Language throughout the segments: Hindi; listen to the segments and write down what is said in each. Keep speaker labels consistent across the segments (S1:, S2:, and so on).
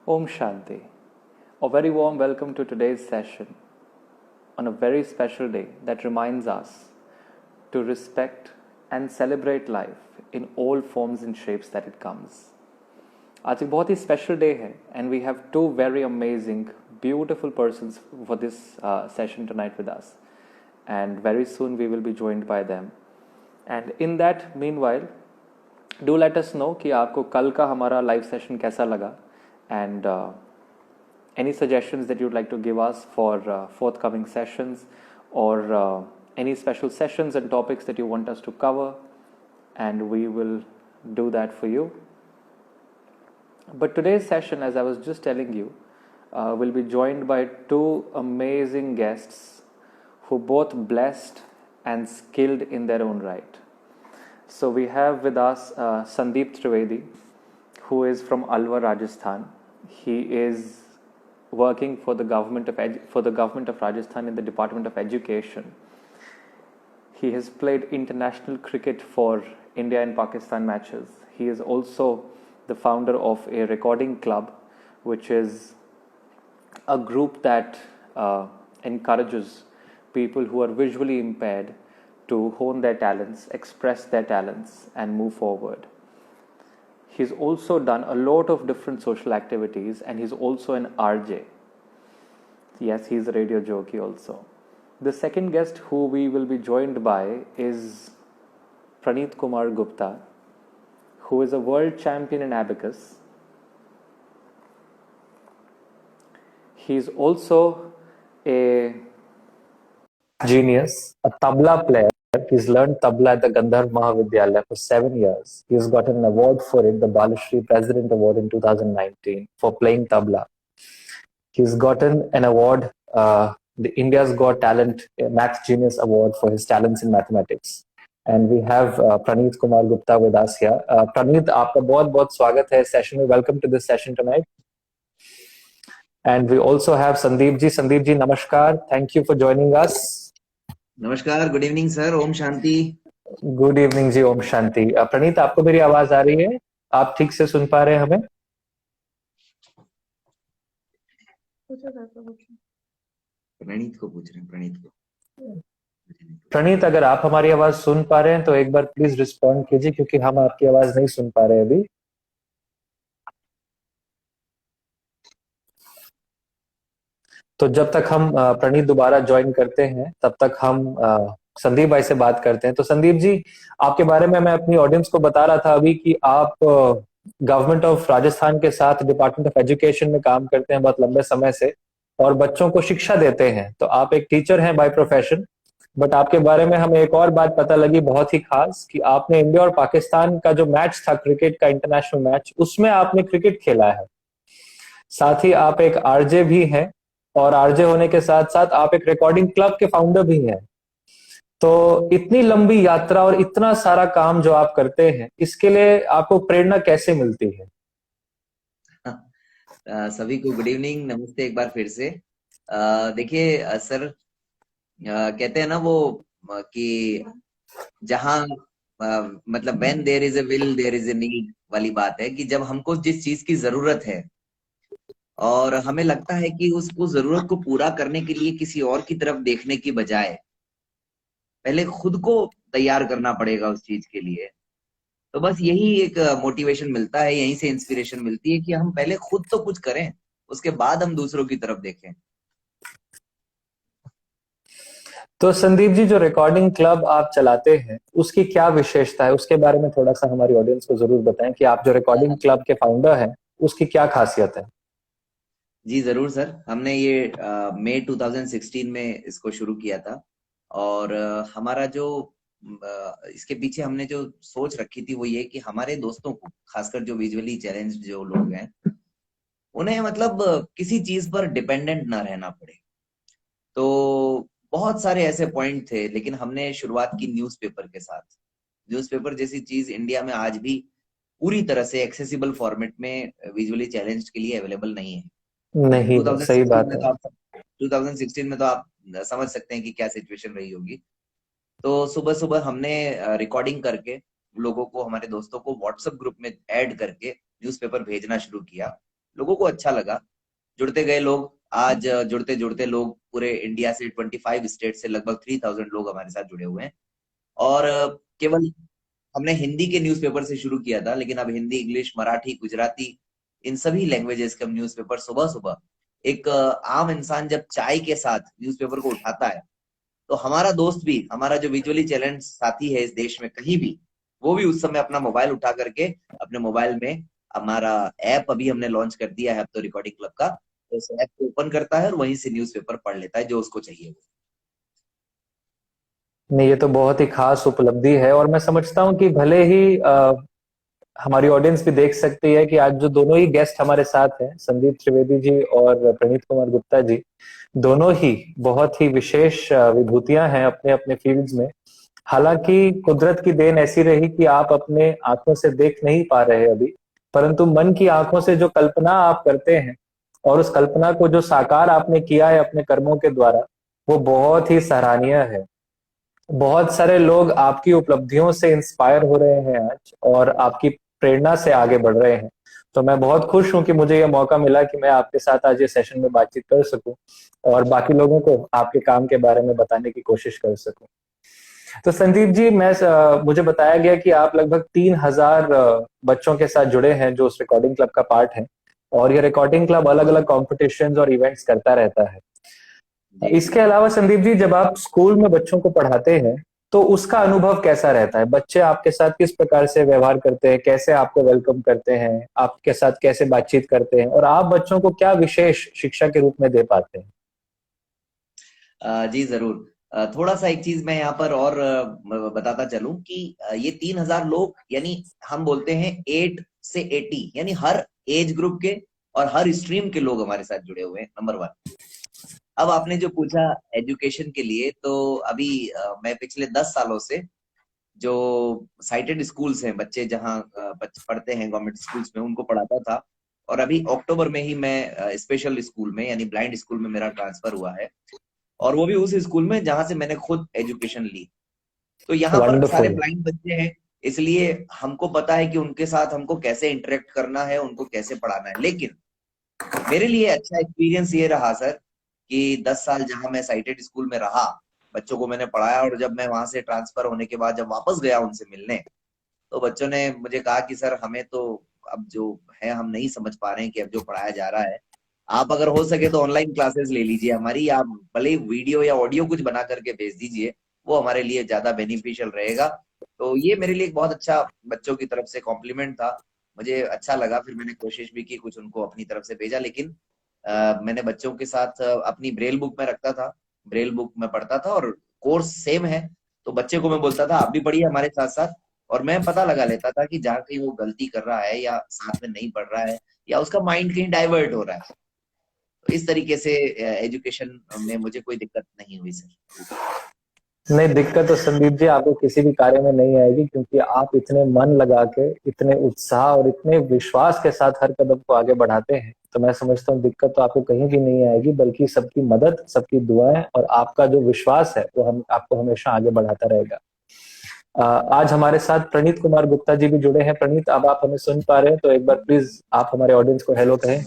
S1: Om Shanti. A very warm welcome to today's session on a very special day that reminds us to respect and celebrate life in all forms and shapes that it comes. आज एक बहुत ही स्पेशल डे है and we have two very amazing, beautiful persons for this session tonight with us. And very soon we will be joined by them. And in that meanwhile, do let us know कि आपको कल का हमारा लाइव सेशन कैसा लगा and any suggestions that you'd like to give us for forthcoming sessions or any special sessions and topics that you want us to cover, and we will do that for you. But today's session, as I was just telling you, will be joined by two amazing guests who both blessed and skilled in their own right. So we have with us Sandeep Trivedi, who is from Alwar, Rajasthan. He is working for the government of Rajasthan in the Department of Education. He has played international cricket for India and Pakistan matches. He is also the founder of a recording club, which is a group that encourages people who are visually impaired to hone their talents, express their talents, and move forward. He's also done a lot of different social activities, and he's also an RJ. Yes, he's a radio jockey also. The second guest who we will be joined by is Praneeth Kumar Gupta, who is a world champion in abacus. He's also a genius, a tabla player. He's learned tabla at the Gandharv Mahavidyalaya for 7 years. He's gotten an award for it, the Balashri President Award in 2019 for playing tabla. He's gotten an award, the India's Got Talent Math Genius Award for his talents in mathematics. And we have Praneeth Kumar Gupta with us here. Praneeth, आपका बहुत-बहुत स्वागत है इस सेशन में. Welcome to this session tonight. And we also have Sandeep ji. Sandeep ji, namaskar. Thank you for joining us.
S2: नमस्कार, good evening sir. Om Shanti.
S1: Good evening जी. ओम शांति. प्रणीत, आपको मेरी आवाज आ रही है? आप ठीक से सुन पा रहे हैं हमें?
S2: प्रणीत को पूछ रहे हैं.
S1: प्रणीत, अगर आप हमारी आवाज सुन पा रहे हैं तो एक बार प्लीज रिस्पॉन्ड कीजिए, क्योंकि हम आपकी आवाज नहीं सुन पा रहे अभी. तो जब तक हम प्रणीत दोबारा ज्वाइन करते हैं तब तक हम संदीप भाई से बात करते हैं. तो संदीप जी, आपके बारे में मैं अपनी ऑडियंस को बता रहा था अभी कि आप गवर्नमेंट ऑफ राजस्थान के साथ डिपार्टमेंट ऑफ एजुकेशन में काम करते हैं बहुत लंबे समय से और बच्चों को शिक्षा देते हैं. तो आप एक टीचर हैं बाय प्रोफेशन. बट आपके बारे में हमें एक और बात पता लगी बहुत ही खास, कि आपने इंडिया और पाकिस्तान का जो मैच था, क्रिकेट का इंटरनेशनल मैच, उसमें आपने क्रिकेट खेला है. साथ ही आप एक आरजे भी हैं, और आरजे होने के साथ साथ आप एक रिकॉर्डिंग क्लब के फाउंडर भी हैं. तो इतनी लंबी यात्रा और इतना सारा काम जो आप करते हैं, इसके लिए आपको प्रेरणा कैसे मिलती है?
S2: सभी को गुड इवनिंग, नमस्ते एक बार फिर से. देखिए सर, कहते हैं ना वो कि जहां मतलब when there is a will there is a need वाली बात है, कि जब हमको जिस चीज की जरूरत है और हमें लगता है कि उसको जरूरत को पूरा करने के लिए किसी और की तरफ देखने की बजाय पहले खुद को तैयार करना पड़ेगा उस चीज के लिए. तो बस यही एक मोटिवेशन मिलता है, यहीं से इंस्पिरेशन मिलती है कि हम पहले खुद तो कुछ करें, उसके बाद हम दूसरों की तरफ देखें.
S1: तो संदीप जी, जो रिकॉर्डिंग क्लब आप चलाते हैं उसकी क्या विशेषता है, उसके बारे में थोड़ा सा हमारी ऑडियंस को जरूर बताएं कि आप जो रिकॉर्डिंग क्लब के फाउंडर हैं उसकी क्या खासियत है.
S2: जी जरूर सर. हमने ये मई 2016 में इसको शुरू किया था, और हमारा जो इसके पीछे हमने जो सोच रखी थी वो ये कि हमारे दोस्तों को, खासकर जो विजुअली चैलेंज्ड जो लोग हैं, उन्हें मतलब किसी चीज पर डिपेंडेंट ना रहना पड़े. तो बहुत सारे ऐसे पॉइंट थे, लेकिन हमने शुरुआत की न्यूज़पेपर के साथ. न्यूज़पेपर जैसी चीज इंडिया में आज भी पूरी तरह से एक्सेसिबल फॉर्मेट में विजुअली चैलेंज्ड के लिए अवेलेबल नहीं है.
S1: नहीं, सही बात है.
S2: 2016 में तो आप समझ सकते हैं कि क्या सिचुएशन रही होगी. तो सुबह सुबह हमने रिकॉर्डिंग करके लोगों को, हमारे दोस्तों को व्हाट्सएप ग्रुप में ऐड करके न्यूज़पेपर भेजना शुरू किया. लोगों को अच्छा लगा, जुड़ते गए लोग। आज जुड़ते जुड़ते लोग पूरे इंडिया से 25 स्टेट से लगभग 3000 लोग हमारे साथ जुड़े हुए हैं। और केवल हमने हिंदी के न्यूज़पेपर से शुरू किया था, लेकिन अब हिंदी, इंग्लिश, मराठी, गुजराती, इन सभी लैंग्वेजेस के न्यूज़पेपर सुबह सुबह एक आम इंसान जब चाय के साथ न्यूज़पेपर को उठाता है, तो हमारा दोस्त भी, हमारा जो विजुअली चैलेंज साथी है इस देश में कहीं भी, वो भी उस समय अपना मोबाइल उठा करके अपने मोबाइल में हमारा ऐप अभी हमने लॉन्च कर दिया है अब तो रिकॉर्डिंग क्लब का, तो उस ऐप को ओपन करता है और वहीं से न्यूज़पेपर पढ़ लेता है जो उसको चाहिए।
S1: नहीं, ये तो बहुत ही खास उपलब्धि है और मैं समझता हूँ कि भले ही हमारी ऑडियंस भी देख सकती है कि आज जो दोनों ही गेस्ट हमारे साथ हैं, संदीप त्रिवेदी जी और प्रणीत कुमार गुप्ता जी, दोनों ही बहुत ही विशेष विभूतियां हैं अपने अपने फील्ड्स में। हालांकि कुदरत की देन ऐसी रही कि आप अपने आंखों से देख नहीं पा रहे अभी, परंतु मन की आंखों से जो कल्पना आप करते हैं और उस कल्पना को जो साकार आपने किया है अपने कर्मों के द्वारा, वो बहुत ही सराहनीय है। बहुत सारे लोग आपकी उपलब्धियों से इंस्पायर हो रहे हैं आज और आपकी प्रेरणा से आगे बढ़ रहे हैं। तो मैं बहुत खुश हूं कि मुझे यह मौका मिला कि मैं आपके साथ आज ये सेशन में बातचीत कर सकूं और बाकी लोगों को आपके काम के बारे में बताने की कोशिश कर सकूं। तो संदीप जी, मुझे बताया गया कि आप लगभग 3000 बच्चों के साथ जुड़े हैं जो उस रिकॉर्डिंग क्लब का पार्ट है, और ये रिकॉर्डिंग क्लब अलग अलग कॉम्पिटिशन्स और इवेंट्स करता रहता है।
S2: जी।
S1: इसके अलावा संदीप जी, जब आप स्कूल में बच्चों को पढ़ाते हैं तो उसका अनुभव कैसा रहता है? बच्चे आपके साथ किस प्रकार से व्यवहार करते हैं, कैसे आपको वेलकम करते हैं, आपके साथ कैसे बातचीत करते हैं, और आप बच्चों को क्या विशेष शिक्षा के रूप में दे पाते हैं?
S2: जी जरूर। थोड़ा सा एक चीज मैं यहाँ पर और बताता चलूं कि ये 3000 लोग, यानी हम बोलते हैं 8 से 80, यानी हर एज ग्रुप के और हर स्ट्रीम के लोग हमारे साथ जुड़े हुए हैं, नंबर 1। अब आपने जो पूछा एजुकेशन के लिए, तो अभी मैं पिछले 10 सालों से जो साइटेड स्कूल्स हैं, बच्चे जहाँ बच्चे पढ़ते हैं गवर्नमेंट स्कूल्स में, उनको पढ़ाता था। और अभी अक्टूबर में ही मैं स्पेशल स्कूल में यानी ब्लाइंड स्कूल में मेरा ट्रांसफर हुआ है, और वो भी उस स्कूल में जहां से मैंने खुद एजुकेशन ली। तो यहाँ पर सारे
S1: वंडरफुल।
S2: ब्लाइंड बच्चे हैं, इसलिए हमको पता है कि उनके साथ हमको कैसे इंटरेक्ट करना है, उनको कैसे पढ़ाना है। लेकिन मेरे लिए अच्छा एक्सपीरियंस ये रहा सर कि 10 साल जहां मैं साइटेड स्कूल में रहा, बच्चों को मैंने पढ़ाया, और जब मैं वहां से ट्रांसफर होने के बाद जब वापस गया उनसे मिलने, तो बच्चों ने मुझे कहा कि सर हमें तो अब जो है हम नहीं समझ पा रहे हैं कि अब जो पढ़ाया जा रहा है, आप अगर हो सके तो ऑनलाइन क्लासेस ले लीजिए हमारी, आप भले ही वीडियो या ऑडियो कुछ बना करके भेज दीजिए, वो हमारे लिए ज्यादा बेनिफिशियल रहेगा। तो ये मेरे लिए एक बहुत अच्छा बच्चों की तरफ से कॉम्प्लीमेंट था, मुझे अच्छा लगा। फिर मैंने कोशिश भी की, कुछ उनको अपनी तरफ से भेजा, लेकिन मैंने बच्चों के साथ अपनी ब्रेल बुक में रखता था, ब्रेल बुक में पढ़ता था, और कोर्स सेम है, तो बच्चे को मैं बोलता था आप भी पढ़िए हमारे साथ साथ, और मैं पता लगा लेता था कि जहाँ कहीं वो गलती कर रहा है या साथ में नहीं पढ़ रहा है या उसका माइंड कहीं डाइवर्ट हो रहा है। तो इस तरीके से एजुकेशन में मुझे कोई दिक्कत नहीं हुई सर।
S1: नहीं, दिक्कत तो संदीप जी आपको किसी भी कार्य में नहीं आएगी, क्योंकि आप इतने मन लगा के, इतने उत्साह और इतने विश्वास के साथ हर कदम को आगे बढ़ाते हैं। तो मैं समझता हूँ दिक्कत तो आपको कहीं भी नहीं आएगी, बल्कि सबकी मदद, सबकी दुआएं और आपका जो विश्वास है वो हम आपको हमेशा आगे बढ़ाता रहेगा। आज हमारे साथ प्रणीत कुमार गुप्ता जी भी जुड़े हैं। प्रणीत, अब आप हमें सुन पा रहे हैं तो एक बार प्लीज आप हमारे ऑडियंस को हेलो कहें।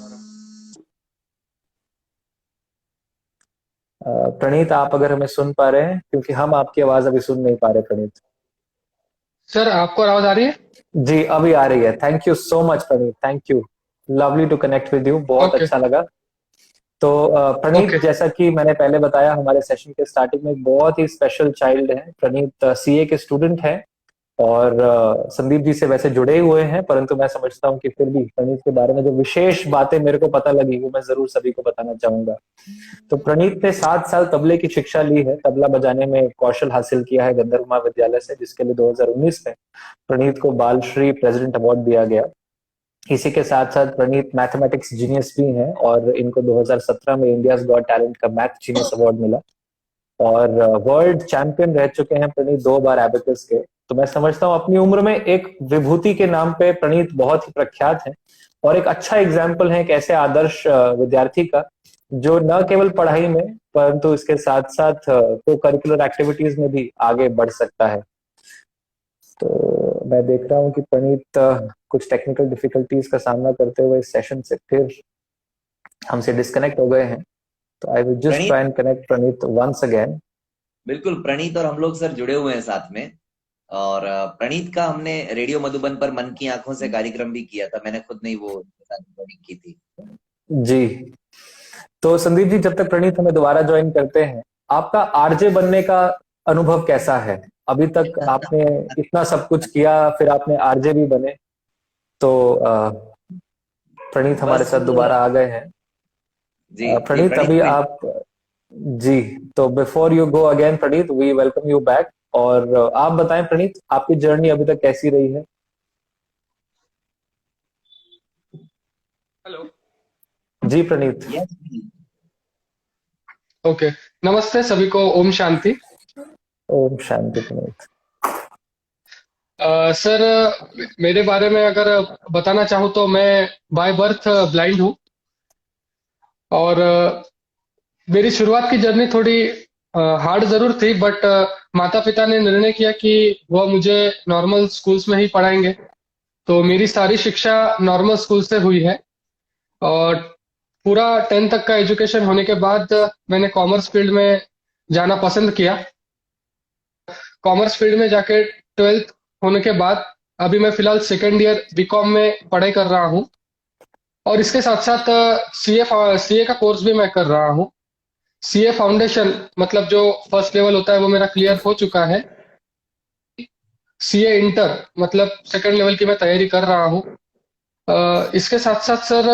S1: प्रणीत, आप अगर हमें सुन पा रहे हैं, क्योंकि हम आपकी आवाज अभी सुन नहीं पा रहे प्रणीत।
S3: सर आपको आवाज आ रही है?
S1: जी, अभी आ रही है। Thank you so much Praneet, thank you. Lovely to connect with you, बहुत
S3: ओके।
S1: अच्छा लगा। तो प्रणीत,
S3: ओके।
S1: जैसा कि मैंने पहले बताया हमारे सेशन के स्टार्टिंग में, एक बहुत ही स्पेशल चाइल्ड है प्रणीत। सीए के स्टूडेंट है और संदीप जी से वैसे जुड़े हुए हैं, परंतु मैं समझता हूँ कि फिर भी प्रणीत के बारे में जो विशेष बातें मेरे को पता लगी वो मैं जरूर सभी को बताना चाहूंगा। तो प्रणीत ने 7 साल तबले की शिक्षा ली है, तबला बजाने में कौशल हासिल किया है गंधर्व महाविद्यालय से, जिसके लिए 2019 में प्रणीत को बालश्री प्रेसिडेंट अवार्ड दिया गया। इसी के साथ साथ प्रणीत मैथमेटिक्स जीनियस भी हैं और इनको 2017 में इंडिया गॉट टैलेंट का मैथ जीनियस अवार्ड मिला, और वर्ल्ड चैंपियन रह चुके हैं प्रणीत 2 बार एबेकस के। तो मैं समझता हूँ अपनी उम्र में एक विभूति के नाम पे प्रणीत बहुत ही प्रख्यात है और एक अच्छा एग्जाम्पल है एक ऐसे आदर्श विद्यार्थी का जो न केवल पढ़ाई में परंतु इसके साथ साथ को करिकुलर एक्टिविटीज में भी आगे बढ़ सकता है। तो मैं देख रहा हूँ कि प्रणीत कुछ टेक्निकल डिफिकल्टीज का सामना करते हुए इस सेशन से फिर हमसे डिस्कनेक्ट हो गए हैं। तो I will just
S2: Praneet,
S1: try and connect Praneet once again.
S2: बिल्कुल प्रणीत और हम लोग सर जुड़े हुए हैं साथ में। और प्रणीत का हमने रेडियो मधुबन पर मन की आंखों से कार्यक्रम भी किया था, मैंने खुद नहीं वो उनके साथ रिकॉर्डिंग की थी।
S1: जी, तो संदीप जी, जब तक प्रणीत हमें दोबारा ज्वाइन करते हैं, आपका आरजे बनने का अनुभव कैसा है? अभी तक आपने इतना सब कुछ किया, फिर आपने आरजे भी बने, तो प्रणीत हमारे
S2: बस
S1: साथ दोबारा आ गए हैं।
S2: जी जी
S1: प्रणीत,
S2: प्रणीत
S1: अभी
S2: प्लीज।
S1: आप जी, तो before you go again Praneet, we welcome you back. और आप बताएं प्रणीत, आपकी जर्नी अभी तक कैसी रही है?
S3: हेलो।
S1: जी प्रणीत।
S2: यस।
S3: ओके। नमस्ते सभी को, ओम शांति।
S1: ओम शांति प्रणीत।
S3: सर, मेरे बारे में अगर बताना चाहूँ तो मैं बाय बर्थ ब्लाइंड हूँ। और मेरी शुरुआत की जर्नी थोड़ी हार्ड जरूर थी, बट माता पिता ने निर्णय किया कि वह मुझे नॉर्मल स्कूल्स में ही पढ़ाएंगे। तो मेरी सारी शिक्षा नॉर्मल स्कूल से हुई है। और पूरा 10th तक का एजुकेशन होने के बाद मैंने कॉमर्स फील्ड में जाना पसंद किया। कॉमर्स फील्ड में जाके 12th होने के बाद अभी मैं फिलहाल सेकेंड ईयर बीकॉम में पढ़ाई कर रहा हूँ। और इसके साथ साथ सीए का कोर्स भी मैं कर रहा हूँ। सीए फाउंडेशन मतलब जो फर्स्ट लेवल होता है वो मेरा क्लियर हो चुका है। सीए इंटर मतलब सेकेंड लेवल की मैं तैयारी कर रहा हूँ। इसके साथ साथ सर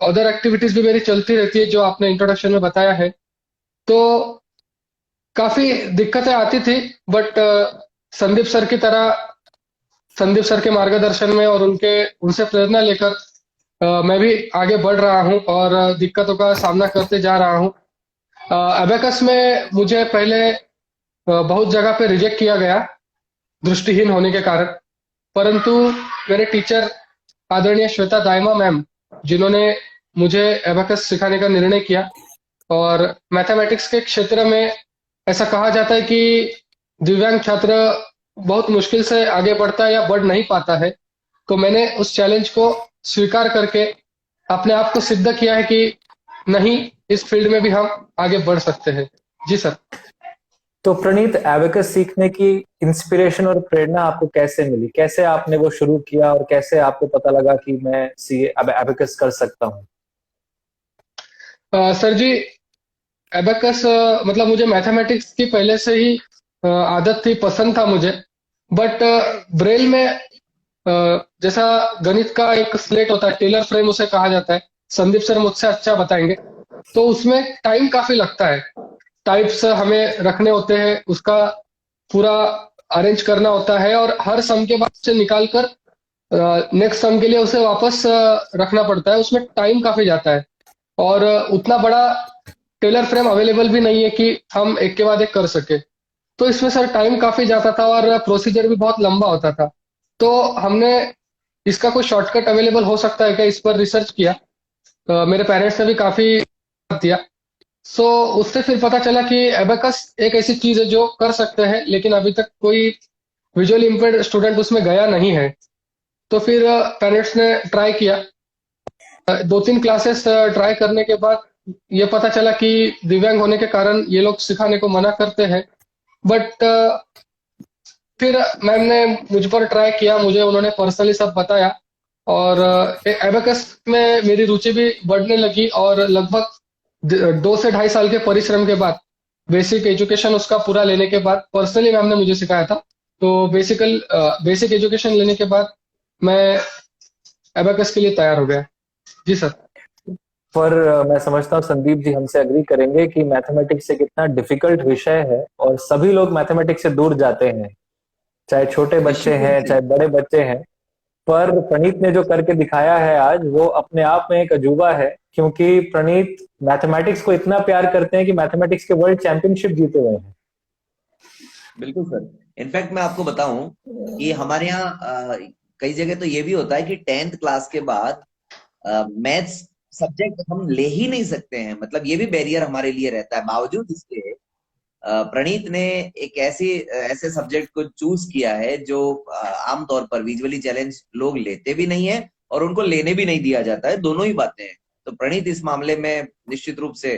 S3: अदर एक्टिविटीज भी मेरी चलती रहती है, जो आपने इंट्रोडक्शन में बताया है। तो काफी दिक्कतें आती थी, बट संदीप सर की तरह, संदीप सर के मार्गदर्शन में और उनके उनसे प्रेरणा लेकर मैं भी आगे बढ़ रहा हूँ और दिक्कतों का सामना करते जा रहा हूँ। अबेकस में मुझे पहले बहुत जगह पे रिजेक्ट किया गया दृष्टिहीन होने के कारण। परंतु मेरे टीचर आदरणीय श्वेता दायमा मैम, जिन्होंने मुझे एबेकस सिखाने का निर्णय किया। और मैथमेटिक्स के क्षेत्र में ऐसा कहा जाता है कि दिव्यांग छात्र बहुत मुश्किल से आगे बढ़ता है या बढ़ नहीं पाता है। तो मैंने उस चैलेंज को स्वीकार करके अपने आप को सिद्ध किया है कि नहीं, इस फील्ड में भी हम आगे बढ़ सकते हैं। जी सर।
S1: तो प्रणीत, एबेकस सीखने की इंस्पिरेशन और प्रेरणा आपको कैसे मिली? कैसे आपने वो शुरू किया और कैसे आपको पता लगा कि मैं सी एबेकस कर सकता हूँ?
S3: सर जी, एबेकस मतलब मुझे मैथमेटिक्स की पहले से ही आदत थी, पसंद था मुझे। बट ब्रेल में जैसा गणित का एक स्लेट होता है, टेलर फ्रेम उसे कहा जाता है, संदीप सर मुझसे अच्छा बताएंगे। तो उसमें टाइम काफी लगता है। टाइप्स हमें रखने होते हैं, उसका पूरा अरेंज करना होता है, और हर सम के बाद से निकाल कर नेक्स्ट सम के लिए उसे वापस रखना पड़ता है। उसमें टाइम काफी जाता है। और उतना बड़ा टेलर फ्रेम अवेलेबल भी नहीं है कि हम एक के बाद एक कर सके। तो इसमें सर टाइम काफी जाता था और प्रोसीजर भी बहुत लंबा होता था। तो हमने इसका कोई शॉर्टकट अवेलेबल हो सकता है क्या, इस पर रिसर्च किया। मेरे पेरेंट्स ने भी काफी साथ दिया। सो उससे फिर पता चला कि एबेकस एक ऐसी चीज है जो कर सकते हैं, लेकिन अभी तक कोई विजुअली इम्पेयर्ड स्टूडेंट उसमें गया नहीं है। तो फिर पेरेंट्स ने ट्राई किया। 2-3 क्लासेस ट्राई करने के बाद ये पता चला कि दिव्यांग होने के कारण ये लोग सिखाने को मना करते हैं। बट फिर मैम ने मुझ पर ट्राई किया, मुझे उन्होंने पर्सनली सब बताया। और एबेकस में मेरी रुचि भी बढ़ने लगी। और लगभग 2 से ढाई साल के परिश्रम के बाद, बेसिक एजुकेशन उसका पूरा लेने के बाद, पर्सनली मैम ने मुझे सिखाया था। तो बेसिक एजुकेशन लेने के बाद मैं एबेकस के लिए तैयार हो गया। जी सर।
S1: पर मैं समझता हूँ संदीप जी हमसे एग्री करेंगे कि मैथमेटिक्स एक इतना डिफिकल्ट विषय है और सभी लोग मैथमेटिक्स से दूर जाते हैं, चाहे छोटे बच्चे
S2: निश्चित रूप
S1: हैं
S2: से।
S1: चाहे बड़े बच्चे हैं। पर प्रणीत ने जो करके दिखाया है आज, वो अपने आप में एक अजूबा है, क्योंकि प्रणीत मैथमेटिक्स को इतना प्यार करते हैं कि मैथमेटिक्स के वर्ल्ड चैंपियनशिप जीते हुए हैं।
S2: बिल्कुल सर। इनफैक्ट मैं आपको बताऊं कि हमारे यहाँ कई जगह तो ये भी होता है कि 10th क्लास के बाद मैथ्स सब्जेक्ट हम ले ही नहीं सकते हैं, मतलब ये भी बैरियर हमारे लिए रहता है। बावजूद इसके प्रणीत ने एक ऐसे सब्जेक्ट को चूज किया है जो आमतौर पर विजुअली चैलेंज लोग लेते भी नहीं है और उनको लेने भी नहीं दिया जाता है, दोनों ही बातें हैं। तो प्रणीत इस मामले में निश्चित रूप से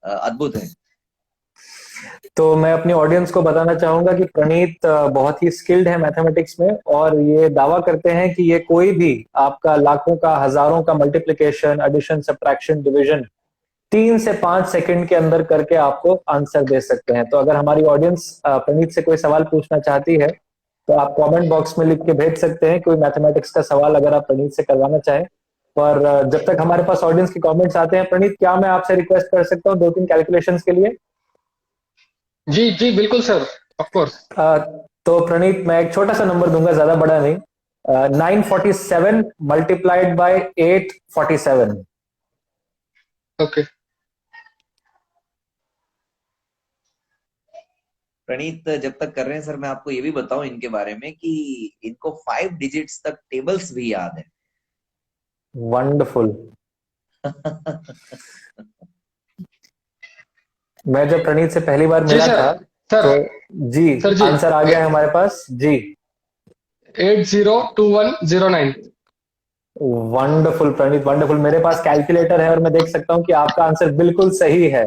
S2: अद्भुत है।
S1: तो मैं अपनी ऑडियंस को बताना चाहूंगा कि प्रणीत बहुत ही स्किल्ड है मैथमेटिक्स में, और ये दावा करते हैं कि ये कोई भी आपका लाखों का, हजारों का मल्टीप्लिकेशन, एडिशन, सब्ट्रैक्शन, डिवीजन 3 से 5 सेकंड के अंदर करके आपको आंसर दे सकते हैं। तो अगर हमारी ऑडियंस प्रणीत से कोई सवाल पूछना चाहती है तो आप कमेंट बॉक्स में लिख के भेज सकते हैं कोई मैथमेटिक्स का सवाल अगर आप प्रणीत से करवाना चाहें। पर जब तक हमारे पास ऑडियंस के कमेंट्स आते हैं, प्रणीत क्या मैं आपसे रिक्वेस्ट कर सकता हूँ 2-3 कैलकुलेशंस के लिए?
S3: जी जी बिल्कुल सर, ऑफ कोर्स।
S1: तो प्रणीत मैं एक छोटा सा नंबर दूंगा, ज्यादा बड़ा नहीं। 947 मल्टीप्लाइड बाय 847।
S3: ओके
S2: प्रणीत जब तक कर रहे हैं सर, मैं आपको ये भी बताऊं इनके बारे में कि इनको 5 डिजिट्स तक टेबल्स भी याद है।
S1: वंडरफुल। मैं जब प्रणीत से पहली बार
S3: जी
S1: मिला
S3: सर।
S1: था
S3: सर
S1: तो जी
S3: सर जी
S1: आंसर आ गया है हमारे पास जी।
S3: 802109।
S1: वंडरफुल प्रणीत, वंडरफुल। मेरे पास कैलकुलेटर है और मैं देख सकता हूँ कि आपका आंसर बिल्कुल सही है।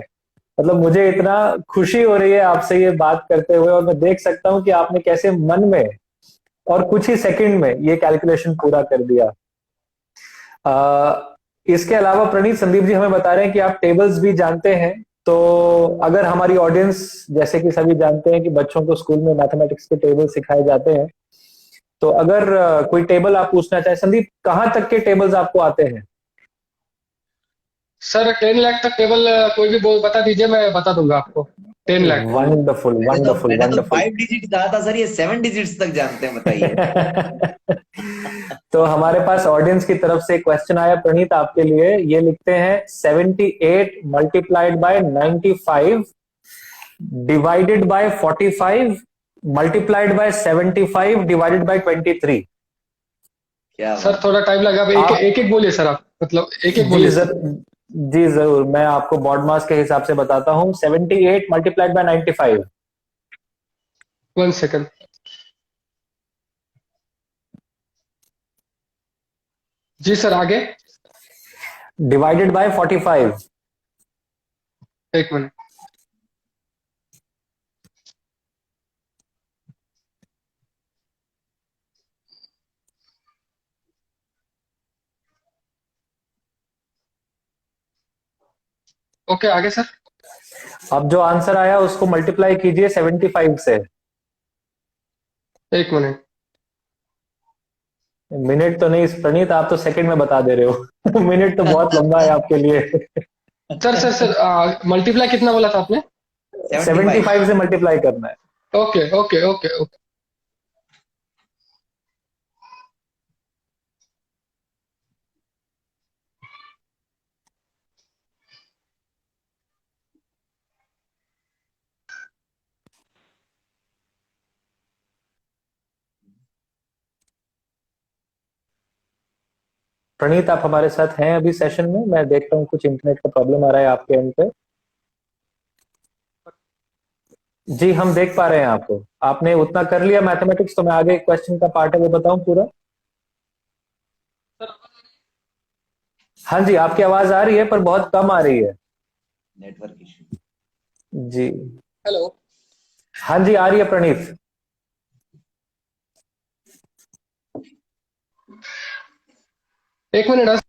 S1: मतलब मुझे इतना खुशी हो रही है आपसे ये बात करते हुए, और मैं देख सकता हूँ कि आपने कैसे मन में और कुछ ही सेकंड में ये कैलकुलेशन पूरा कर दिया। इसके अलावा प्रणीत, संदीप जी हमें बता रहे हैं कि आप टेबल्स भी जानते हैं। तो अगर हमारी ऑडियंस, जैसे कि सभी जानते हैं कि बच्चों को स्कूल में मैथमेटिक्स के टेबल सिखाए जाते हैं, तो अगर कोई टेबल आप पूछना चाहें, संदीप कहां तक के टेबल्स आपको आते हैं?
S3: सर 10 लाख तक टेबल कोई भी बोल बता दीजिए, मैं बता दूंगा आपको। 10 लाख।
S1: वंडरफुल वंडरफुल
S2: मैंने तो
S1: वंडरफुल।
S2: 5 डिजिट कहा था सर, ये 7 डिजिट्स तक जानते हैं, बताइए।
S1: तो हमारे पास ऑडियंस की तरफ से क्वेश्चन आया प्रणीत आपके लिए। ये लिखते हैं 78 multiplied by 95 divided by 45 multiplied by 75 divided by 23।
S2: क्या
S3: सर
S2: बात।
S3: थोड़ा टाइम लगा,
S1: आप
S3: एक एक बोलिए सर, आप मतलब एक एक
S1: जी
S3: बोलिए सर।
S1: जी जरूर, मैं आपको बॉड मास के हिसाब से बताता हूं। 78 मल्टीप्लाइड बाय 95
S3: 1 सेकंड। जी सर आगे।
S1: Divided by 45।
S3: एक मिनट। ओके आगे सर।
S1: अब जो आंसर आया उसको मल्टीप्लाई कीजिए 75 से।
S3: एक मिनट।
S1: मिनट तो नहीं प्रणीत, आप तो सेकंड में बता दे रहे हो। मिनट तो बहुत लंबा है आपके लिए।
S3: सर मल्टीप्लाई कितना बोला था आपने?
S2: 75।
S1: 75 से मल्टीप्लाई करना है।
S3: Okay okay okay okay.
S1: Praneet आप हमारे साथ हैं अभी सेशन में? मैं देखता हूँ कुछ इंटरनेट का प्रॉब्लम आ रहा है आपके एंड पे। जी हम देख पा रहे हैं आपको। आपने उतना कर लिया मैथमेटिक्स, तो मैं आगे क्वेश्चन का पार्ट है वो बताऊं पूरा। हाँ जी, आपकी आवाज आ रही है पर बहुत कम आ रही है।
S2: Network issue.
S1: जी
S3: हेलो।
S1: हाँ जी, आ रही है प्रणीत।
S3: एक मिनट।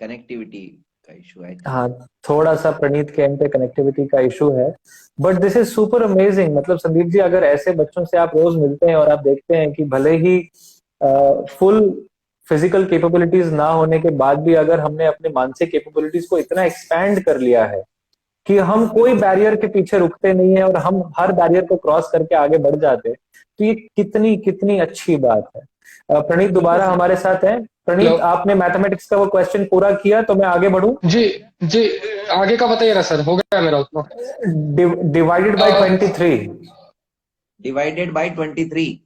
S2: कनेक्टिविटी का इशू है।
S1: हाँ, थोड़ा सा प्रणीत के एंड पे कनेक्टिविटी का इशू है, but this is super amazing. मतलब संदीप जी, अगर ऐसे बच्चों से आप रोज मिलते हैं और आप देखते हैं कि भले ही फुल फिजिकल कैपेबिलिटीज ना होने के बाद भी अगर हमने अपने मानसिक कैपेबिलिटीज को इतना एक्सपैंड कर लिया है कि हम कोई बैरियर के पीछे रुकते नहीं है और हम हर बैरियर को क्रॉस करके आगे बढ़ जाते हैं, तो ये कितनी कितनी अच्छी बात है। प्रणीत दोबारा हमारे साथ हैं।
S3: हेलो।
S1: प्रणीत, आपने मैथमेटिक्स का वो क्वेश्चन पूरा किया, तो मैं आगे बढ़ूं।
S3: जी जी आगे का बताइए ना सर, हो गया मेरा उतना।
S1: Divided by
S3: a,
S1: 23।
S2: Divided by 23।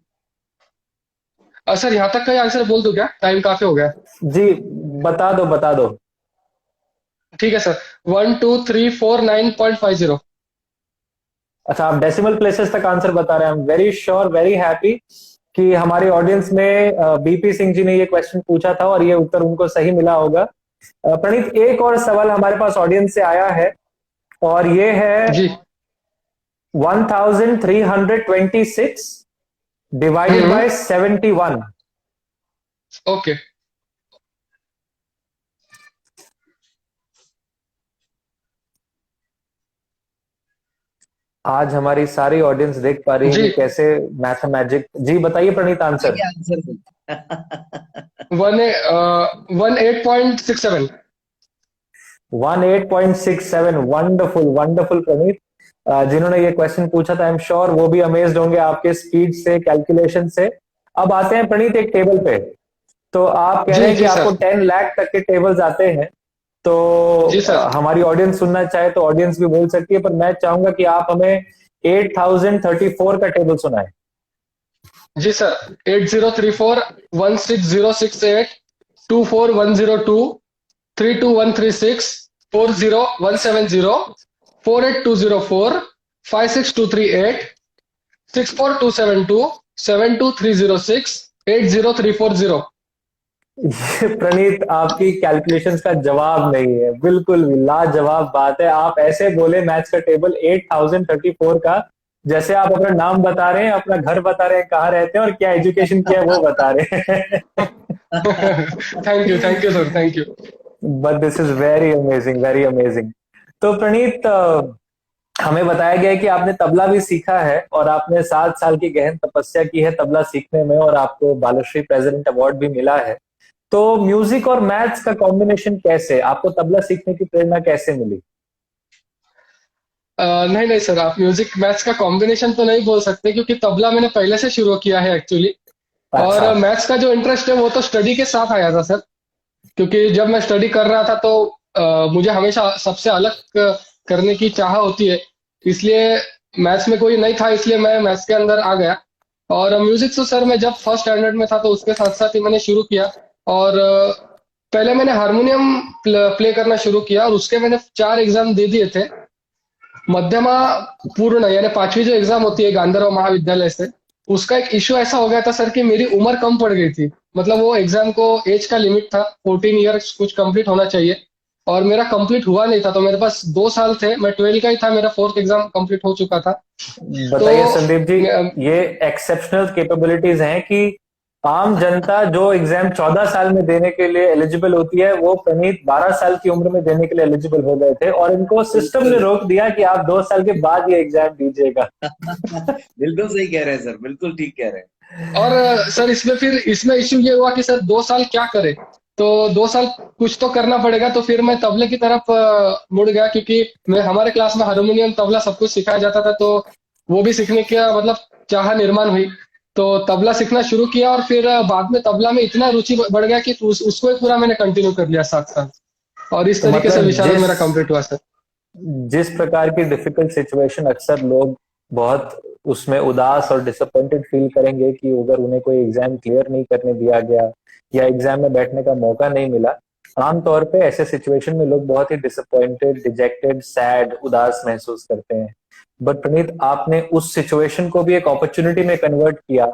S3: Sir यहाँ तक का ही आंसर बोल दूं क्या? टाइम काफी हो गया।
S1: जी, बता दो बता दो।
S3: ठीक है सर। 12349.50।
S1: अच्छा, आप डेसिमल प्लेसेस तक आंसर बता रहे हैं। I am very sure, very happy कि हमारे ऑडियंस में बीपी सिंह जी ने ये क्वेश्चन पूछा था और ये उत्तर उनको सही मिला होगा। प्रणीत, एक और सवाल हमारे पास ऑडियंस से आया है और ये है
S3: जी।
S1: 1326 डिवाइडेड
S3: हम्म।
S1: बाय 71।
S3: ओके।
S1: आज हमारी सारी ऑडियंस देख पा रही है
S3: जी।
S1: कि कैसे मैथमेटिक। जी बताइए प्रणीत आंसर।
S2: क्या आंसर सर?
S3: 18.67।
S1: 18.67। वंडरफुल वंडरफुल प्रणीत। जिन्होंने ये क्वेश्चन पूछा था, आई एम श्योर वो भी अमेज्ड होंगे आपके स्पीड से, कैलकुलेशन से। अब आते हैं प्रणीत एक टेबल पे। तो आप कह रहे
S3: जी
S1: हैं कि
S3: जी
S1: आपको
S3: सर।
S1: 10 लाख तक के टेबल्स आते हैं। तो
S3: जी सर।
S1: हमारी ऑडियंस सुनना चाहे तो ऑडियंस भी बोल सकती है, पर मैं चाहूंगा कि आप हमें 8034 का टेबल सुनाएं।
S3: जी सर। 8034 16068 24102 32136 40170 48204 56238 64272 72306 80340।
S1: ये प्रणीत आपकी कैलकुलेशंस का जवाब नहीं है, बिल्कुल भी लाजवाब बात है। आप ऐसे बोले मैथ्स का टेबल 8034 का, जैसे आप अपना नाम बता रहे हैं, अपना घर बता रहे हैं, कहाँ रहते हैं और क्या एजुकेशन किया है वो बता रहे हैं।
S3: Thank you sir, thank you.
S1: But this is very amazing, very amazing. तो प्रणीत, हमें बताया गया है कि आपने तबला भी सीखा है और आपने 7 साल की गहन तपस्या की है तबला सीखने में, और आपको बालश्री प्रेसिडेंट अवार्ड भी मिला है। तो म्यूजिक और मैथ्स का कॉम्बिनेशन कैसे, आपको तबला सीखने की प्रेरणा कैसे मिली?
S3: नहीं नहीं सर, आप म्यूजिक मैथ्स का कॉम्बिनेशन तो नहीं बोल सकते, क्योंकि तबला मैंने पहले से शुरू किया है एक्चुअली।
S1: अच्छा।
S3: और मैथ्स का जो इंटरेस्ट है वो तो स्टडी के साथ आया था सर। क्योंकि जब मैं स्टडी कर रहा था तो मुझे हमेशा सबसे अलग करने की चाह होती है। इसलिए मैथ्स में कोई नहीं था, इसलिए मैं मैथ्स के अंदर आ गया। और म्यूजिक तो सर मैं जब फर्स्ट स्टैंडर्ड में था तो उसके साथ साथ ही मैंने शुरू किया। और पहले मैंने हारमोनियम प्ले करना शुरू किया और उसके मैंने 4 एग्जाम दे दिए थे। मध्यमा पूर्ण यानी 5वीं जो एग्जाम होती है गांधर्व महाविद्यालय से, उसका एक इश्यू ऐसा हो गया था सर कि मेरी उम्र कम पड़ गई थी। मतलब वो एग्जाम को एज का लिमिट था, 14 ईयर्स कुछ कंप्लीट होना चाहिए। और मेरा कंप्लीट हुआ नहीं था, तो मेरे पास 2 साल थे। मैं 12 का ही था, मेरा 4th एग्जाम कंप्लीट हो चुका था। तो
S1: बताइए संदीप जी,
S3: अ,
S1: ये एक्सेप्शनल कैपेबिलिटीज हैं कि आम जनता जो एग्जाम 14 साल में देने के लिए एलिजिबल होती है, वो प्रणीत 12 साल की उम्र में देने के लिए एलिजिबल हो गए थे, और इनको सिस्टम ने
S2: बिल्कुल।
S1: रोक दिया कि आप 2 साल के बाद ये एग्जाम दीजिएगा।
S2: बिल्कुल सही कह रहे हैं सर, बिल्कुल ठीक कह रहे हैं।
S3: और सर इसमें इश्यू ये हुआ कि सर 2 साल क्या करे। तो 2 साल कुछ तो करना पड़ेगा, तो फिर मैं तबले की तरफ मुड़ गया, क्योंकि मैं हमारे क्लास में हारमोनियम तबला सब कुछ सिखाया जाता था। तो वो भी सीखने का मतलब चाह निर्माण हुई। तो तबला सीखना शुरू किया और फिर बाद में तबला में इतना रुचि बढ़ गया कि उसको ही पूरा मैंने कंटिन्यू कर लिया 7 साल। और इस
S1: तो
S3: तरीके से
S1: मतलब
S3: विशारद मेरा कंप्लीट हुआ सर।
S1: जिस प्रकार की डिफिकल्ट सिचुएशन अक्सर लोग बहुत उसमें उदास और डिसअपॉइंटेड फील करेंगे कि अगर उन्हें कोई एग्जाम क्लियर नहीं करने दिया गया या एग्जाम में बैठने का मौका नहीं मिला, आमतौर पे ऐसे सिचुएशन में लोग बहुत ही डिसअपॉइंटेड, डिजेक्टेड, सैड, उदास महसूस करते हैं। बट प्रणीत, आपने उस सिचुएशन को भी एक अपॉर्चुनिटी में कन्वर्ट किया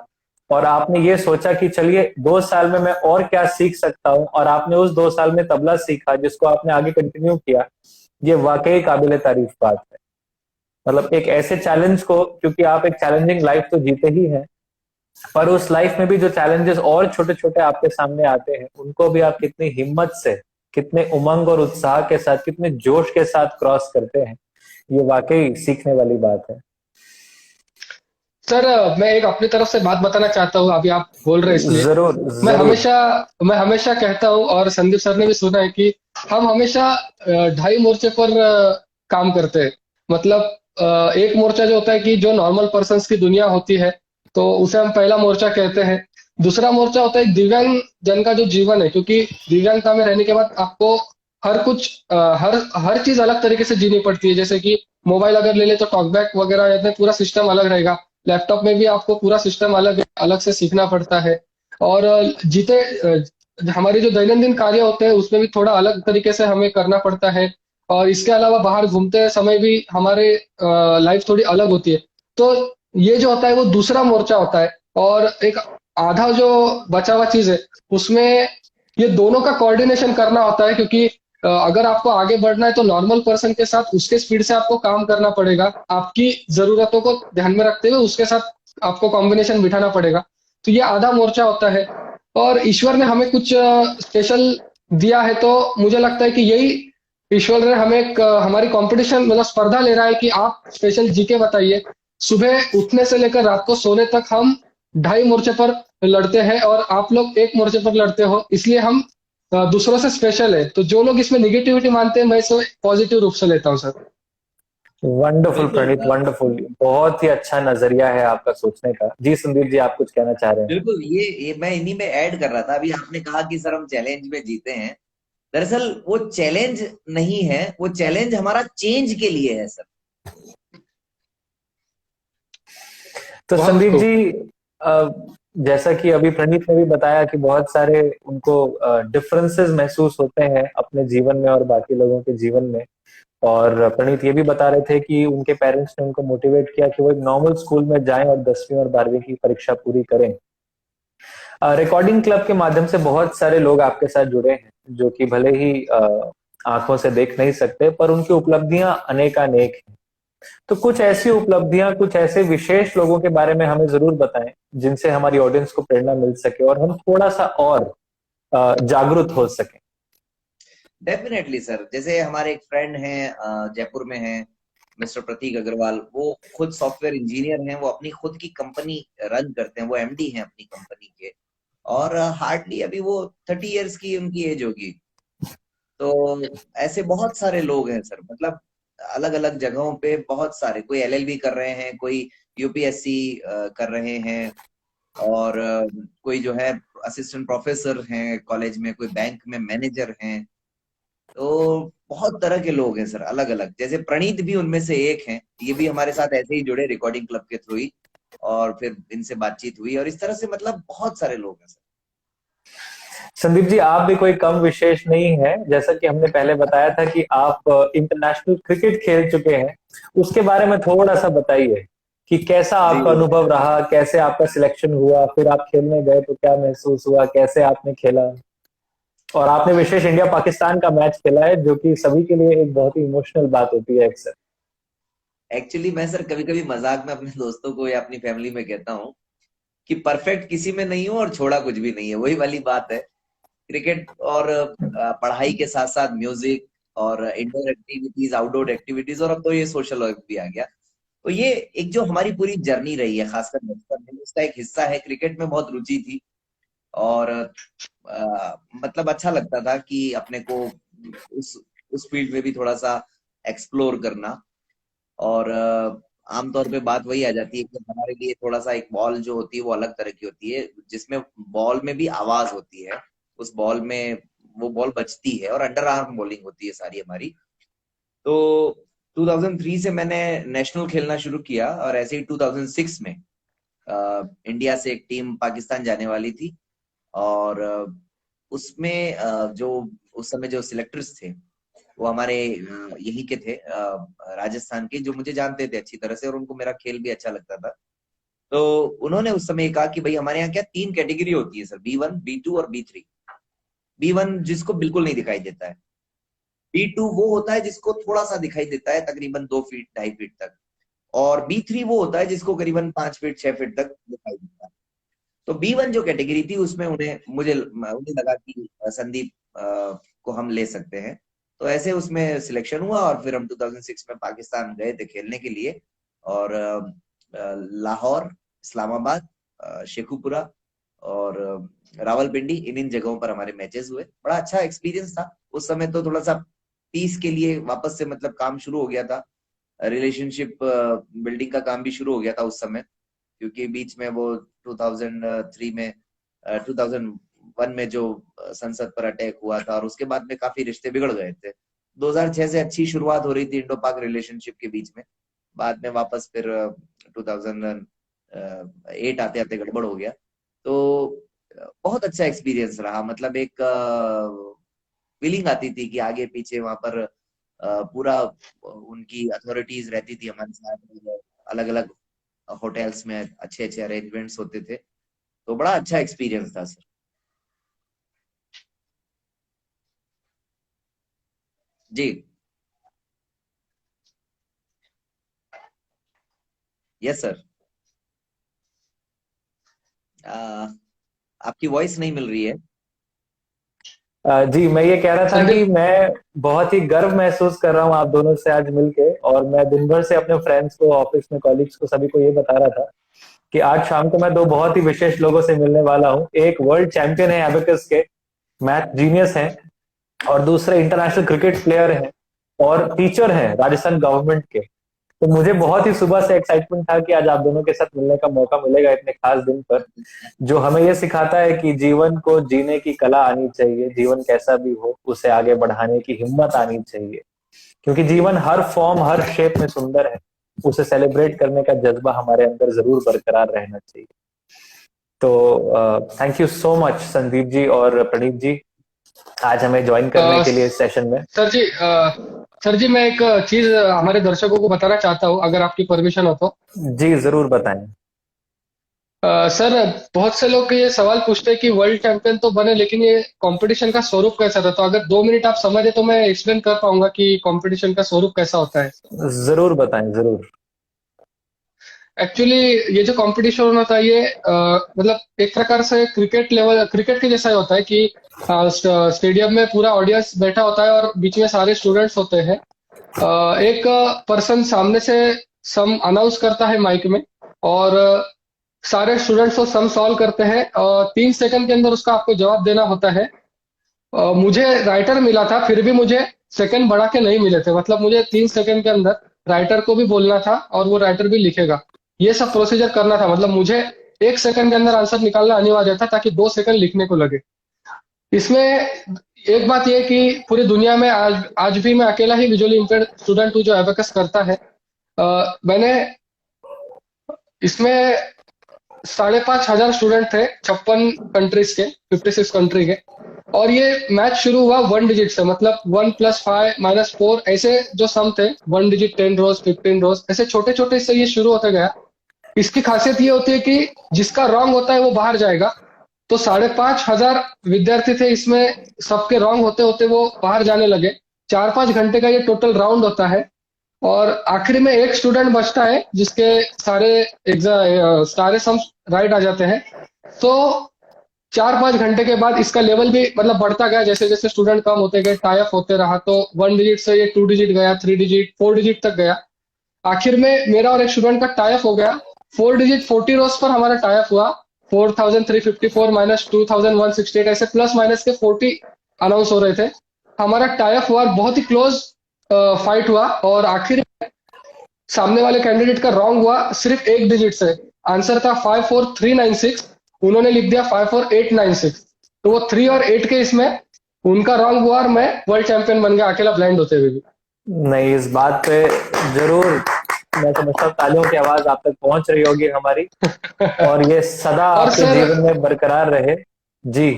S1: और आपने ये सोचा कि चलिए 2 साल में मैं और क्या सीख सकता हूं, और आपने उस 2 साल में तबला सीखा जिसको आपने आगे कंटिन्यू किया। ये वाकई काबिल तारीफ बात है। मतलब एक ऐसे चैलेंज को, क्योंकि आप एक चैलेंजिंग लाइफ तो जीते ही हैं, पर उस लाइफ में भी जो चैलेंजेस और छोटे छोटे आपके सामने आते हैं, उनको भी आप कितनी हिम्मत से, कितने उमंग और उत्साह के साथ, कितने जोश के साथ क्रॉस करते हैं, ये वाकई सीखने वाली बात है।
S3: सर मैं एक अपनी तरफ से बात बताना चाहता हूँ, अभी आप बोल रहे हैं इसलिए।
S1: जरूर
S3: मैं
S1: जरूर।
S3: हमेशा मैं हमेशा कहता हूँ, और संदीप सर ने भी सुना है कि हम हमेशा 2.5 मोर्चे पर काम करते हैं। मतलब एक मोर्चा जो होता है कि जो नॉर्मल पर्सन्स की दुनिया होती है, तो उसे हम पहला मोर्चा कहते हैं। दूसरा मोर्चा होता है दिव्यांग जन का जो जीवन है, क्योंकि दिव्यांगता में रहने के बाद आपको हर कुछ हर हर चीज अलग तरीके से जीनी पड़ती है। जैसे कि मोबाइल अगर ले ले तो टॉकबैक वगैरह, या पूरा सिस्टम अलग रहेगा। लैपटॉप में भी आपको पूरा सिस्टम अलग अलग से सीखना पड़ता है। और हमारे जो दैनंदिन कार्य होते हैं उसमें भी थोड़ा अलग तरीके से हमें करना पड़ता है। और इसके अलावा बाहर घूमते समय भी हमारे लाइफ थोड़ी अलग होती है। तो ये जो होता है वो दूसरा मोर्चा होता है। और एक आधा जो बचा हुआ चीज है उसमें ये दोनों का कोऑर्डिनेशन करना होता है, क्योंकि अगर आपको आगे बढ़ना है तो नॉर्मल पर्सन के साथ उसके स्पीड से आपको काम करना पड़ेगा, आपकी जरूरतों को ध्यान में रखते हुए उसके साथ आपको कॉम्बिनेशन बिठाना पड़ेगा। तो ये आधा मोर्चा होता है। और ईश्वर ने हमें कुछ स्पेशल दिया है, तो मुझे लगता है कि यही ईश्वर ने हमें हमारी कंपटीशन मतलब स्पर्धा ले रहा है कि आप स्पेशल जी के बताइए। सुबह उठने से लेकर रात को सोने तक हम 2.5 मोर्चे पर लड़ते हैं और आप लोग 1 मोर्चे पर लड़ते हो, इसलिए हम दूसरों से स्पेशल है। तो जो लोग इसमें निगेटिविटी मानते हैं मैं इसे पॉजिटिव रूप से लेता हूँ सर।
S4: वंडरफुल
S2: बिल्कुल
S4: प्रणीत, वंडरफुल। बहुत ही अच्छा नजरिया है आपका सोचने का। जी संदीप जी, आप कुछ कहना चाह रहे हैं?
S2: बिल्कुल, ये मैं इन्हीं में ऐड कर रहा था। अभी आपने कहा कि सर हम चैलेंज में जीते हैं, दरअसल वो चैलेंज नहीं है, वो चैलेंज हमारा चेंज के लिए है सर।
S4: तो
S3: बहुत
S4: संदीप
S3: खूब।
S4: जी, जैसा कि अभी प्रणीत ने भी बताया कि बहुत सारे उनको डिफरेंसेस महसूस होते हैं अपने जीवन में और बाकी लोगों के जीवन में। और प्रणीत ये भी बता रहे थे कि उनके पेरेंट्स ने उनको मोटिवेट किया कि वो एक नॉर्मल स्कूल में जाएं और 10वीं और 12वीं की परीक्षा पूरी करें। रिकॉर्डिंग क्लब के माध्यम से बहुत सारे लोग आपके साथ जुड़े हैं, जो कि भले ही आंखों से देख नहीं सकते, पर उनकी उपलब्धियां अनेकानेक हैं। तो कुछ ऐसी उपलब्धियां, कुछ ऐसे विशेष लोगों के बारे में हमें जरूर बताएं, जिनसे हमारी ऑडियंस को प्रेरणा मिल सके और हम थोड़ा सा और जागरूक हो सके।
S2: डेफिनेटली सर, जैसे हमारे एक फ्रेंड हैं जयपुर में हैं, मिस्टर प्रतीक अग्रवाल। वो खुद सॉफ्टवेयर इंजीनियर हैं, वो अपनी खुद की कंपनी रन करते हैं, वो एमडी हैं अपनी कंपनी के। और हार्डली अभी वो 30 इयर्स की उनकी एज होगी। तो ऐसे बहुत सारे लोग हैं सर, मतलब अलग अलग जगहों पे बहुत सारे, कोई एलएलबी कर रहे हैं, कोई यूपीएससी कर रहे हैं, और कोई जो है असिस्टेंट प्रोफेसर हैं कॉलेज में, कोई बैंक में मैनेजर हैं। तो बहुत तरह के लोग हैं सर, अलग अलग। जैसे प्रणीत भी उनमें से एक हैं, ये भी हमारे साथ ऐसे ही जुड़े रिकॉर्डिंग क्लब के थ्रू ही, और फिर इनसे बातचीत हुई, और इस तरह से मतलब बहुत सारे लोग हैं सर।
S4: संदीप जी, आप भी कोई कम विशेष नहीं है। जैसा कि हमने पहले बताया था कि आप इंटरनेशनल क्रिकेट खेल चुके हैं, उसके बारे में थोड़ा सा बताइए कि कैसा
S2: जी,
S4: आपका अनुभव रहा, कैसे आपका सिलेक्शन हुआ, फिर आप खेलने गए तो क्या महसूस हुआ, कैसे आपने खेला। और आपने विशेष इंडिया पाकिस्तान का मैच खेला है, जो कि सभी के लिए एक बहुत ही इमोशनल बात होती है अक्सर।
S2: एक्चुअली मैं सर कभी कभी मजाक में अपने दोस्तों को या अपनी फैमिली में कहता हूँ कि परफेक्ट किसी में नहीं हूँ और छोड़ा कुछ भी नहीं है, वही वाली बात है। क्रिकेट और पढ़ाई के साथ साथ म्यूजिक और इंडोर एक्टिविटीज, आउटडोर एक्टिविटीज, और अब तो ये सोशल वर्क भी आ गया। तो ये एक जो हमारी पूरी जर्नी रही है, खासकर बचपन में, उसका एक हिस्सा है। क्रिकेट में बहुत रुचि थी, और मतलब अच्छा लगता था कि अपने को उस उस फील्ड में भी थोड़ा सा एक्सप्लोर करना। और आमतौर पे बात वही आ जाती है कि हमारे लिए थोड़ा सा एक बॉल जो होती है वो अलग तरह की होती है, जिसमें बॉल में भी आवाज होती है। उस बॉल में वो बॉल बजती है, और अंडर आर्म बॉलिंग होती है सारी हमारी। तो 2003 से मैंने नेशनल खेलना शुरू किया, और ऐसे ही 2006 में इंडिया से एक टीम पाकिस्तान जाने वाली थी। और उसमें जो उस समय जो सिलेक्टर्स थे वो हमारे यहीं के थे, राजस्थान के, जो मुझे जानते थे अच्छी तरह से, और उनको मेरा खेल भी अच्छा लगता था। तो उन्होंने उस समय कहा कि भाई हमारे यहाँ क्या 3 कैटेगरी होती है सर, B1, B2 और B3। B1 जिसको बिल्कुल नहीं दिखाई देता है, B2 वो होता है जिसको थोड़ा सा दिखाई देता है, तकरीबन 2 फीट 2.5 फीट तक, और B3 वो होता है जिसको करीबन 5 फीट 6 फीट तक दिखाई देता है। तो B1 जो कैटेगरी थी उसमें उन्हें लगा कि संदीप को हम ले सकते हैं। तो ऐसे उसमें सिलेक्शन हुआ, और फिर हम 2006 में पाकिस्तान गए थे खेलने के लिए। और लाहौर, इस्लामाबाद, शेखुपुरा और रावलपिंडी, इन जगहों पर हमारे मैचेस हुए। बड़ा अच्छा एक्सपीरियंस था। उस समय तो थोड़ा सा पीस के लिए वापस से मतलब काम शुरू हो गया था, रिलेशनशिप बिल्डिंग का काम भी शुरू हो गया था उस समय, क्योंकि बीच में वो 2003 में 2001 में जो संसद पर अटैक हुआ था, और उसके बाद में काफी रिश्ते बिगड़ गए थे। 2006 से अच्छी शुरुआत हो रही थी इंडो पाक रिलेशनशिप के बीच में, बाद में वापस फिर 2008 आते आते गड़बड़ हो गया। तो बहुत अच्छा एक्सपीरियंस रहा। मतलब एक फीलिंग आती थी कि आगे पीछे वहां पर पूरा उनकी अथॉरिटीज रहती थी हमारे साथ, अलग अलग होटल्स में अच्छे अच्छे अरेंजमेंट्स होते थे। तो बड़ा अच्छा एक्सपीरियंस था सर। जी। Yes sir. आपकी वॉइस नहीं मिल रही है।
S4: जी, मैं ये कह रहा था कि
S3: संदीप।
S4: मैं बहुत ही गर्व महसूस कर रहा हूँ आप दोनों से आज मिलके, और मैं दिन भर से अपने फ्रेंड्स को, ऑफिस में कॉलीग्स को, सभी को ये बता रहा था कि आज शाम को मैं दो बहुत ही विशेष लोगों से मिलने वाला हूँ। एक वर्ल्ड चैंपियन है एबेकस के, मैथ जीनियस हैं, और दूसरे इंटरनेशनल क्रिकेट प्लेयर हैं और टीचर हैं राजस्थान गवर्नमेंट के। तो मुझे बहुत ही सुबह से एक्साइटमेंट था कि आज आप दोनों के साथ मिलने का मौका मिलेगा इतने खास दिन पर, जो हमें ये सिखाता है कि जीवन को जीने की कला आनी चाहिए, जीवन कैसा भी हो उसे आगे बढ़ाने की हिम्मत आनी चाहिए, क्योंकि जीवन हर फॉर्म हर शेप में सुंदर है, उसे सेलिब्रेट करने का जज्बा हमारे अंदर जरूर बरकरार रहना चाहिए। तो thank you so much Sandeep ji और प्रणीत जी, आज हमें ज्वाइन करने
S3: अ,
S4: के लिए इस सेशन में।
S3: सर जी मैं एक चीज हमारे दर्शकों को बताना चाहता हूँ, अगर आपकी परमिशन हो तो।
S4: जी जरूर बताएं।
S3: सर, बहुत से लोग ये सवाल पूछते हैं कि वर्ल्ड चैंपियन तो बने, लेकिन ये कंपटीशन का स्वरूप कैसा था? तो अगर 2 मिनट आप समय दे तो मैं एक्सप्लेन कर पाऊंगा कि कंपटीशन का स्वरूप कैसा होता है।
S4: जरूर बताएं, जरूर।
S3: एक्चुअली ये जो कंपटीशन होता है ये मतलब एक प्रकार से क्रिकेट के जैसा ही होता है कि स्टेडियम में पूरा ऑडियंस बैठा होता है और बीच में सारे स्टूडेंट्स होते हैं। एक पर्सन सामने से सम अनाउंस करता है माइक में, और सारे स्टूडेंट्स को सम सॉल्व करते हैं, और 3 सेकंड के अंदर उसका आपको जवाब देना होता है। मुझे राइटर मिला था, फिर भी मुझे सेकंड बढ़ा के नहीं मिले थे। मतलब मुझे 3 सेकंड के अंदर राइटर को भी बोलना था और वो राइटर भी लिखेगा। ये सब प्रोसीजर करना था। मतलब मुझे 1 सेकंड के अंदर आंसर निकालना अनिवार्य था ताकि 2 सेकंड लिखने को लगे। इसमें एक बात यह कि पूरी दुनिया में आज भी मैं अकेला ही विजुअली इम्पेयर्ड स्टूडेंट हूँ जो एबेकस करता है। मैंने इसमें 5,500 स्टूडेंट थे 56 कंट्रीज के, 56 कंट्री के। और ये मैच शुरू हुआ 1 डिजिट से, मतलब 1 + 5 - 4 ऐसे जो सम थे, 1 डिजिट, 10 रोज, 15 रोज, ऐसे छोटे छोटे से ये शुरू होते गया। इसकी खासियत ये होती है कि जिसका रॉन्ग होता है वो बाहर जाएगा। तो 5,500 विद्यार्थी थे इसमें, सबके रॉन्ग होते होते वो बाहर जाने लगे। 4-5 घंटे का ये टोटल राउंड होता है, और आखिरी में एक स्टूडेंट बचता है जिसके सारे सम राइट आ जाते हैं। तो 4-5 घंटे के बाद इसका लेवल भी मतलब बढ़ता गया, जैसे जैसे स्टूडेंट कम होते गए, टाई अप होते रहा। तो 1 डिजिट से ये 2 डिजिट गया, 3 डिजिट, 4 डिजिट तक गया। आखिर में मेरा और एक स्टूडेंट का टाई अप हो गया। 4 डिजिट 40 रोज पर हमारा टाई अप हुआ। 4,354 - 2,168, ऐसे प्लस माइनस के 40 अनाउंस हो रहे थे। हमारा टाई अप हुआ, बहुत ही क्लोज फाइट हुआ, और आखिर सामने वाले कैंडिडेट का रॉन्ग हुआ सिर्फ 1 डिजिट से। आंसर था 54396, उन्होंने लिख दिया 54896। तो वो 3 और 8 के इसमें उनका रॉन्ग हुआ, और मैं वर्ल्ड चैंपियन बन गया अकेला, ब्लाइंड होते हुए भी।
S4: नहीं, इस बात पे जरूर मैं समझता हूँ तालियों की आवाज आप तक पहुंच रही होगी हमारी, और ये सदा
S3: और
S4: आपके
S3: सर
S4: जीवन में बरकरार रहे। जी।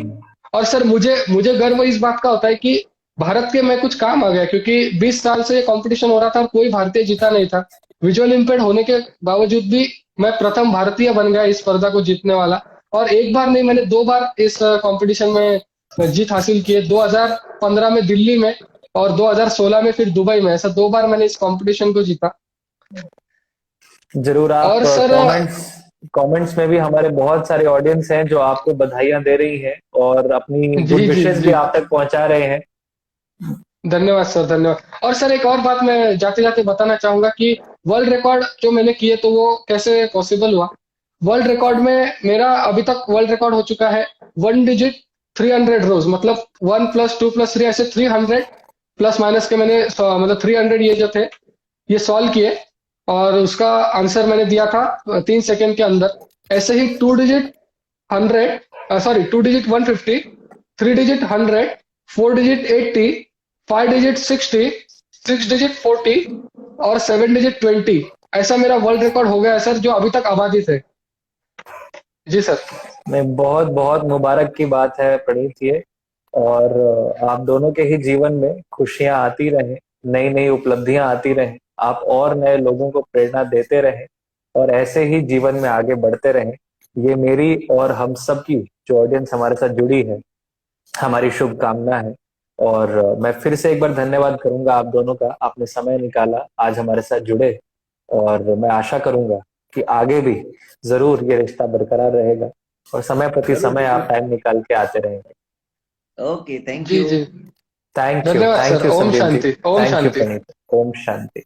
S3: और सर मुझे मुझे गर्व इस बात का होता है कि भारत के मैं कुछ काम आ गया, क्योंकि 20 साल से ये कंपटीशन हो रहा था और कोई भारतीय जीता नहीं था। विजुअल इम्पेयर्ड होने के बावजूद भी मैं प्रथम भारतीय बन गया इस स्पर्धा को जीतने वाला। और एक बार नहीं, मैंने 2 बार इस कंपटीशन में जीत हासिल की है। 2015 में दिल्ली में, और 2016 में फिर दुबई में। ऐसा 2 बार मैंने इस कंपटीशन को जीता।
S4: जरूर। आप
S3: और सर
S4: कमेंट्स कमेंट्स में भी हमारे बहुत सारे ऑडियंस हैं जो आपको बधाइयां दे रही हैं और अपनी
S3: जी
S4: गुड
S3: जी
S4: विशेस भी
S3: जी,
S4: आप तक पहुंचा रहे हैं।
S3: धन्यवाद सर, धन्यवाद। और सर एक और बात मैं जाते जाते बताना चाहूंगा कि वर्ल्ड रिकॉर्ड जो मैंने किए तो वो कैसे पॉसिबल हुआ। वर्ल्ड रिकॉर्ड में मेरा अभी तक वर्ल्ड रिकॉर्ड हो चुका है 1 डिजिट 300 रोज, मतलब 1 + 2 + 3 ऐसे 300 प्लस माइनस के मैंने मतलब 300 ये जो थे ये सॉल्व किए, और उसका आंसर मैंने दिया था 3 सेकंड के अंदर। ऐसे ही 2 digit 3 digit 100, 4 digit 80, 5 digit 60, 6 digit 40, और 7 डिजिट 20, ऐसा मेरा वर्ल्ड रिकॉर्ड हो गया है सर, जो अभी तक अबाधित है। जी सर।
S4: नहीं, बहुत बहुत मुबारक की बात है प्रणीत ये। और आप दोनों के ही जीवन में खुशियां आती रहें, नई नई उपलब्धियां आती रहें, आप और नए लोगों को प्रेरणा देते रहें और ऐसे ही जीवन में आगे बढ़ते रहें। ये मेरी और हम सब की, जो ऑडियंस हमारे साथ जुड़ी है, हमारी शुभकामना है। और मैं फिर से एक बार धन्यवाद करूंगा आप दोनों का, आपने समय निकाला, आज हमारे साथ जुड़े। और मैं आशा करूंगा कि आगे भी जरूर ये रिश्ता बरकरार रहेगा और समय प्रति
S2: जरूर
S4: समय आप
S2: जरूर।
S4: टाइम निकाल के आते रहेंगे।
S2: ओके, थैंक
S3: जी
S2: यू।
S3: जी।
S4: थैंक
S3: धन्यवाद
S4: यू
S3: सर। ओम
S4: संदीप जी।
S3: शांति, ओम
S4: थैंक यू
S3: शांति।
S4: प्रणीत। ओम शांति।